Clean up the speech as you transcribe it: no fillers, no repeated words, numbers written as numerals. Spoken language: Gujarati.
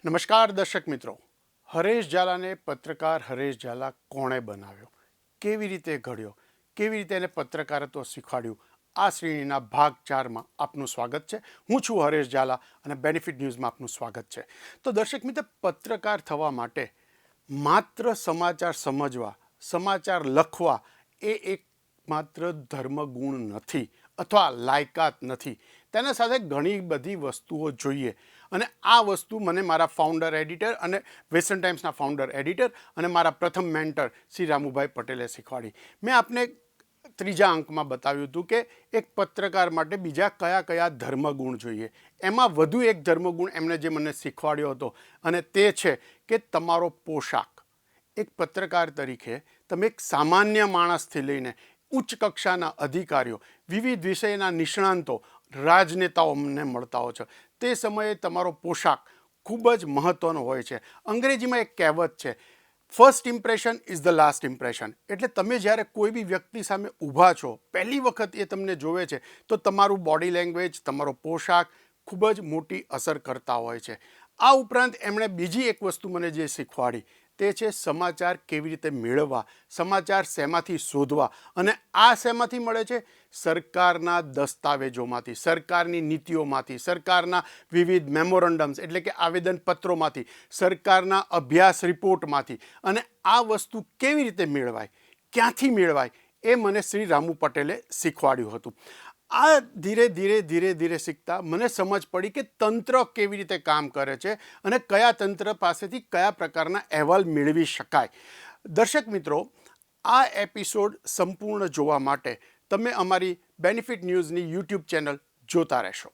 નમસ્કાર દર્શક મિત્રો, હરેશ ઝાલાને પત્રકાર હરેશ ઝાલા કોણે બનાવ્યો, કેવી રીતે ઘડ્યો, કેવી રીતે એને પત્રકારત્વ શીખવાડ્યું, આ શ્રેણીના ભાગ 4માં આપનું સ્વાગત છે. હું છું હરેશ ઝાલા અને બેનિફિટ ન્યૂઝમાં આપનું સ્વાગત છે. તો દર્શક મિત્રો, પત્રકાર થવા માટે માત્ર સમાચાર સમજવા, સમાચાર લખવા એ એક માત્ર ધર્મગુણ નથી અથવા લાયકાત નથી. તેના સાથે ઘણી બધી વસ્તુઓ જોઈએ અને આ વસ્તુ મને મારા ફાઉન્ડર એડિટર અને વેસ્ટર્ન ટાઈમ્સના ફાઉન્ડર એડિટર અને મારા પ્રથમ મેન્ટર શ્રી રામુભાઈ પટેલે શીખવાડી. મેં આપને ત્રીજા અંકમાં બતાવ્યું હતું કે એક પત્રકાર માટે બીજા કયા કયા ધર્મગુણ જોઈએ. એમાં વધુ એક ધર્મગુણ એમણે જે મને શીખવાડ્યો હતો અને તે છે કે તમારો પોશાક. એક પત્રકાર તરીકે તમે એક સામાન્ય માણસથી લઈને ઉચ્ચ કક્ષાના અધિકારીઓ, વિવિધ વિષયના નિષ્ણાંતો, રાજનેતાઓ અમને મળતા હોય છે. તે સમયે તમારો પોશાક ખૂબ જ મહત્ત્વનો હોય છે. અંગ્રેજીમાં એક કહેવત છે, first impression is the last impression. એટલે તમે જ્યારે કોઈ બી વ્યક્તિ સામે ઊભા છો, પહેલી વખત એ તમને જોવે છે તો તમારું બોડી લેંગ્વેજ, તમારો પોશાક ખૂબ જ મોટી અસર કરતા હોય છે. આ ઉપરાંત એમણે બીજી એક વસ્તુ મને જે શીખવાડી તે છે સમાચાર કેવી રીતે મેળવવા, સમાચાર શેમાંથી શોધવા. અને આ શેમાંથી મળે છે? સરકારના દસ્તાવેજોમાંથી, સરકારની નીતિઓમાંથી, સરકારના વિવિધ મેમોરન્ડમ્સ એટલે કે આવેદનપત્રોમાંથી, સરકારના અભ્યાસ રિપોર્ટમાંથી. અને આ વસ્તુ કેવી રીતે મેળવાય, ક્યાંથી મેળવાય, એ મને શ્રી રામુ પટેલે શીખવાડ્યું હતું. આ ધીરે ધીરે શીખતા મને સમજ પડી કે તંત્ર કેવી રીતે કામ કરે છે અને કયા તંત્ર પાસેથી કયા પ્રકારના અહેવાલ મેળવી શકાય. દર્શક મિત્રો, આ એપિસોડ સંપૂર્ણ જોવા માટે તમે અમારી બેનિફિટ ન્યૂઝની યુટ્યુબ ચેનલ જોતા રહેશો.